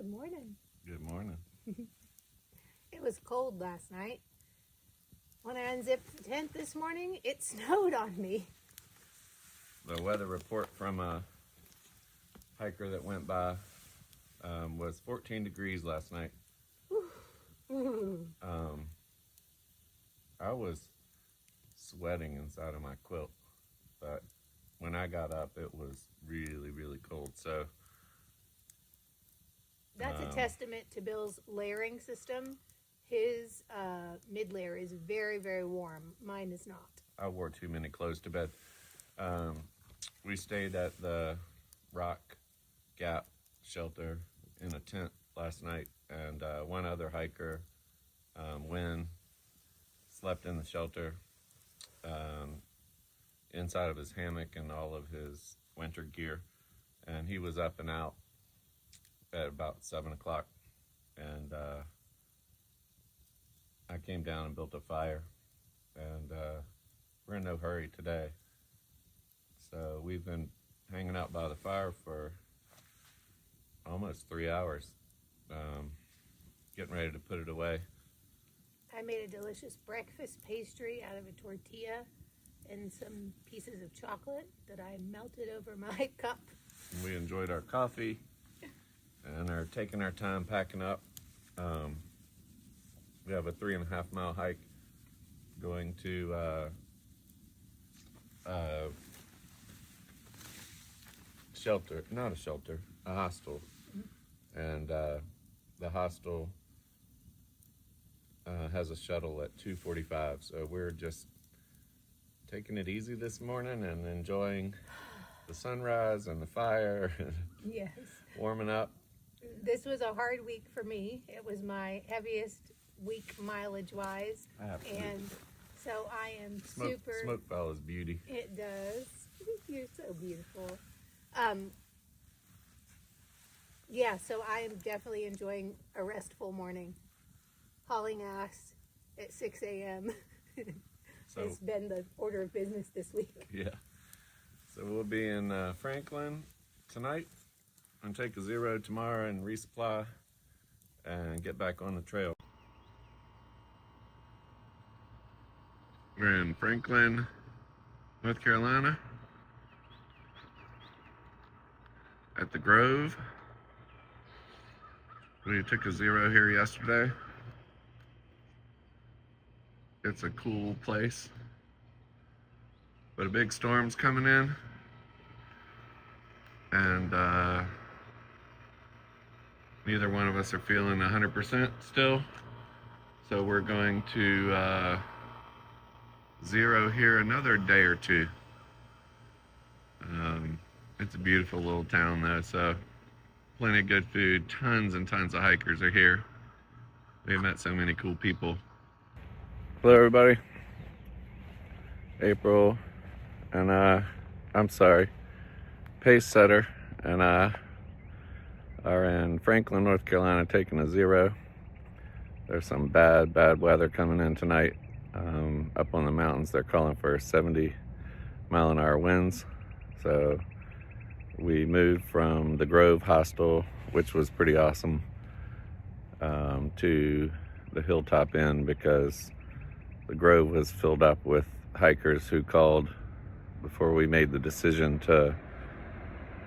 Good morning. Good morning. It was cold last night. When I unzipped the tent this morning, it snowed on me. The weather report from a hiker that went by was 14 degrees last night. I was sweating inside of my quilt, but when I got up, it was really, really cold. So That's a testament to Bill's layering system. His mid-layer is very, very warm. Mine is not. I wore too many clothes to bed. We stayed at the Rock Gap shelter in a tent last night, and one other hiker, Wynn, slept in the shelter inside of his hammock and all of his winter gear, and he was up and out at about 7 o'clock, and I came down and built a fire, and we're in no hurry today, so we've been hanging out by the fire for almost 3 hours, getting ready to put it away. I made a delicious breakfast pastry out of a tortilla and some pieces of chocolate that I melted over my cup. We enjoyed our coffee and are taking our time packing up. We have a 3.5 mile hike going to a hostel. And the hostel has a shuttle at 2:45, so we're just taking it easy this morning and enjoying the sunrise and the fire and Yes. warming up. This was a hard week for me. It was my heaviest week mileage-wise. Absolutely. And so I am super... Smoke follows beauty. It does. You're so beautiful. Yeah, so I am definitely enjoying a restful morning. Hauling ass at 6 a.m. So, has been the order of business this week. yeah. So we'll be in Franklin tonight and take a zero tomorrow and resupply and get back on the trail. We're in Franklin, North Carolina at the Grove. We took a zero here yesterday. It's a cool place, but a big storm's coming in, and neither one of us are feeling 100% still, so we're going to zero here another day or two. It's a beautiful little town though, so plenty of good food, tons and tons of hikers are here. We've met so many cool people. Hello everybody, April and Pace Setter and I are in Franklin, North Carolina taking a zero. There's some bad weather coming in tonight. Up on the mountains they're calling for 70 mile an hour winds. So we moved from the Grove Hostel, which was pretty awesome, to the Hilltop Inn because the Grove was filled up with hikers who called before we made the decision to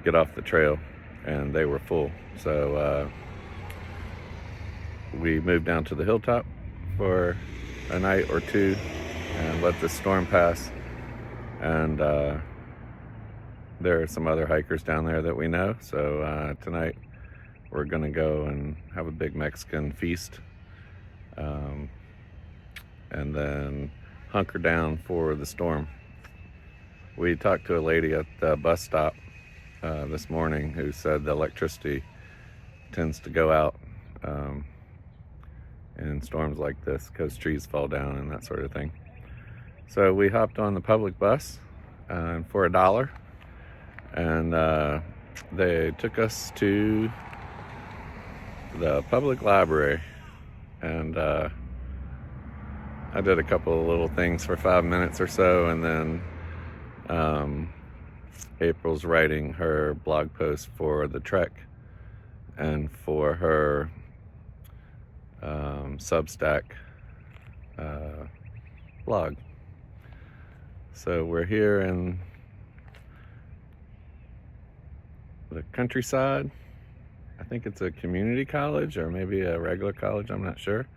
get off the trail, and they were full. So we moved down to the Hilltop for a night or two and let the storm pass. And there are some other hikers down there that we know. So tonight we're gonna go and have a big Mexican feast. And then hunker down for the storm. We talked to a lady at the bus stop this morning who said the electricity tends to go out in storms like this because trees fall down and that sort of thing. So we hopped on the public bus for $1, and they took us to the public library, and I did a couple of little things for 5 minutes or so, and then April's writing her blog post for TheTrek, and for her Substack blog. So we're here in the countryside. I think it's a community college or maybe a regular college, I'm not sure.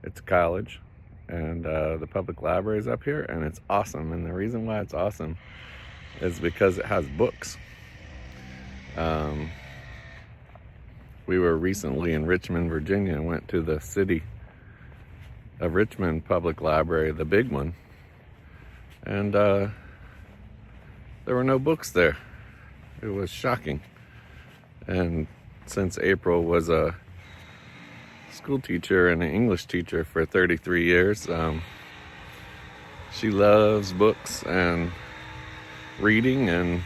It's a college, and the public library is up here, and it's awesome. And the reason why it's awesome is because it has books. We were recently in Richmond, Virginia, and went to the city of Richmond Public Library, the big one, and there were no books there. It was shocking. And since April was a school teacher and an English teacher for 33 years, she loves books and reading and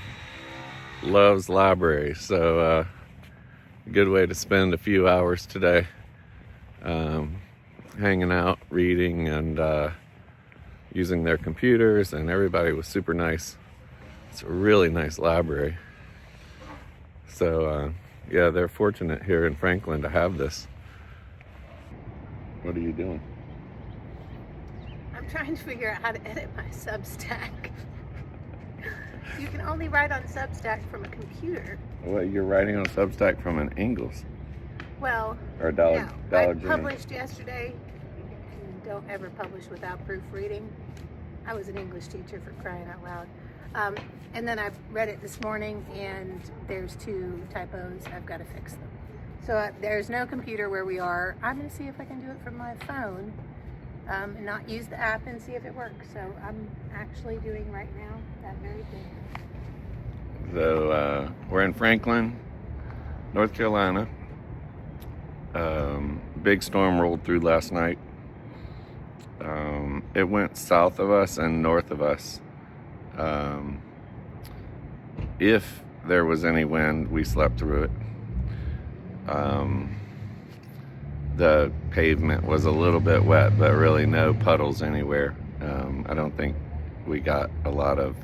loves libraries. So a good way to spend a few hours today, hanging out, reading, and using their computers, and everybody was super nice. It's a really nice library. So yeah, they're fortunate here in Franklin to have this. What are you doing? I'm trying to figure out how to edit my Substack. You can only write on Substack from a computer. Well, you're writing on Substack from an Ingles. Well, or a Dollar I General. published yesterday. Don't ever publish without proofreading. I was an English teacher, for crying out loud. And then I read it this morning, and there's 2 typos. I've got to fix them. So there's no computer where we are. I'm going to see if I can do it from my phone and not use the app and see if it works. So I'm actually doing right now that very thing. So we're in Franklin, North Carolina. Big storm rolled through last night. It went south of us and north of us. If there was any wind, we slept through it. The pavement was a little bit wet, but really no puddles anywhere. I don't think we got a lot of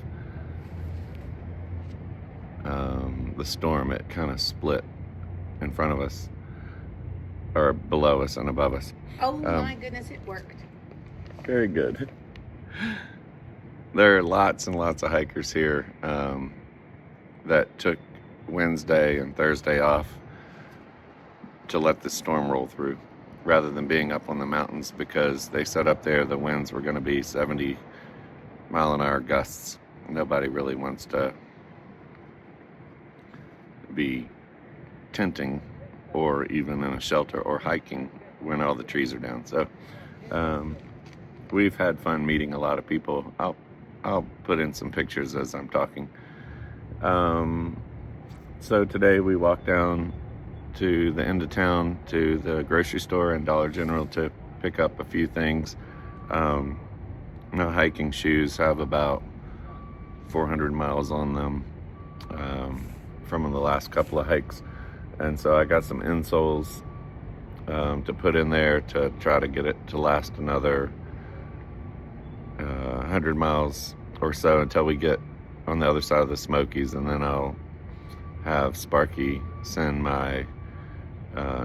the storm. It kind of split in front of us, or below us and above us. Oh my goodness, it worked. Very good. There are lots and lots of hikers here that took Wednesday and Thursday off to let the storm roll through rather than being up on the mountains, because they said up there the winds were going to be 70-mile-an-hour gusts. Nobody really wants to be tenting or even in a shelter or hiking when all the trees are down. So we've had fun meeting a lot of people. I'll put in some pictures as I'm talking. So today we walked down to the end of town to the grocery store and Dollar General to pick up a few things. My hiking shoes have about 400 miles on them from the last couple of hikes, and so I got some insoles to put in there to try to get it to last another 100 miles or so until we get on the other side of the Smokies, and then I'll have Sparky send my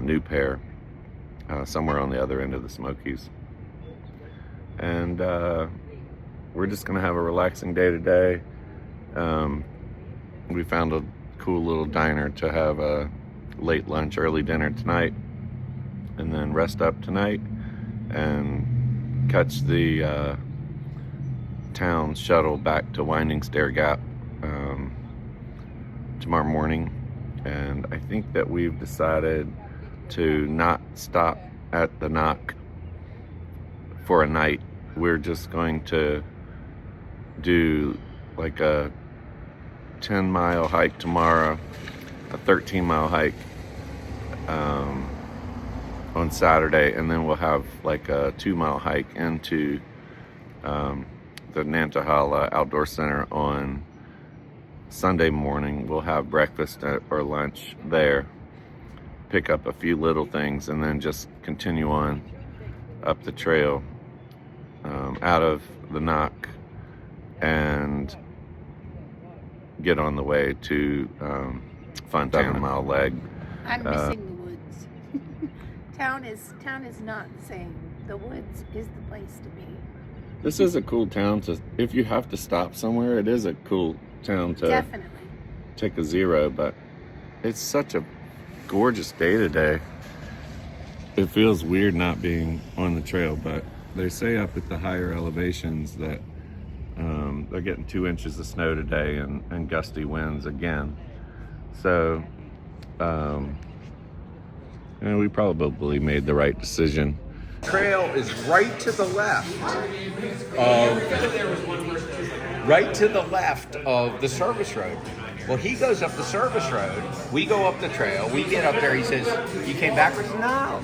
new pair somewhere on the other end of the Smokies. And we're just gonna have a relaxing day today. We found a cool little diner to have a late lunch, early dinner tonight, and then rest up tonight and catch the town shuttle back to Winding Stair Gap tomorrow morning. And I think that we've decided to not stop at the Knock for a night. We're just going to do like a 10-mile hike tomorrow, a 13-mile hike on Saturday, and then we'll have like a 2-mile hike into the Nantahala Outdoor Center on Sunday morning. We'll have breakfast or lunch there, pick up a few little things, and then just continue on up the trail out of the Knock and get on the way to Fontana. 7-mile leg I'm missing the woods. Town is not the same. The woods is the place to be. This is a cool town to, if you have to stop somewhere, it is a cool town to Definitely. take a zero, but it's such a gorgeous day today. It feels weird not being on the trail, but they say up at the higher elevations that they're getting 2 inches of snow today and gusty winds again. So, we probably made the right decision. Trail is right to the left of the service road. Well, he goes up the service road. We go up the trail. We get up there. He says, "You came backwards?" No.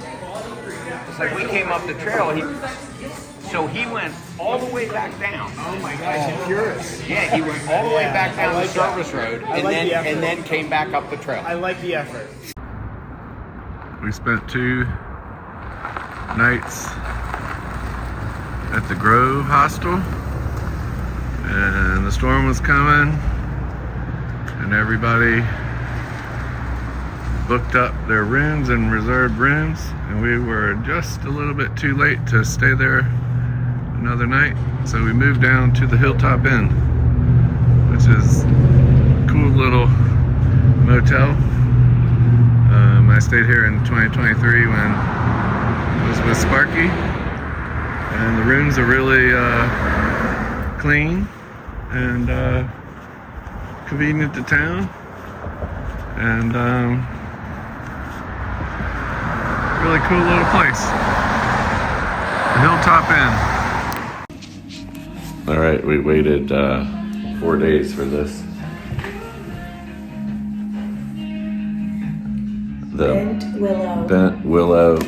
It's like we came up the trail. So he went all the way back down. Oh my gosh, I'm curious. Yeah, he went all the way back down the service road and then came back up the trail. I like the effort. We spent 2 nights at the Grove Hostel, and the storm was coming, and everybody booked up their rooms and reserved rooms, and we were just a little bit too late to stay there another night, so we moved down to the Hilltop Inn, which is a cool little motel. I stayed here in 2023 when I was with Sparky, and the rooms are really clean and convenient to town, and really cool little place. The Hilltop Inn. All right, we waited 4 days for this. The Bent Willow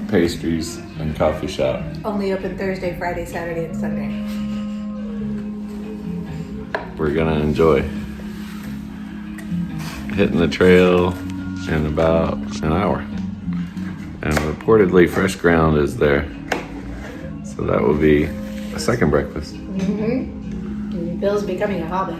Pastries and Coffee Shop. Only open Thursday, Friday, Saturday, and Sunday. We're gonna enjoy hitting the trail in about an hour. And reportedly fresh ground is there. So that will be a second breakfast. Mm-hmm. Bill's becoming a hobbit.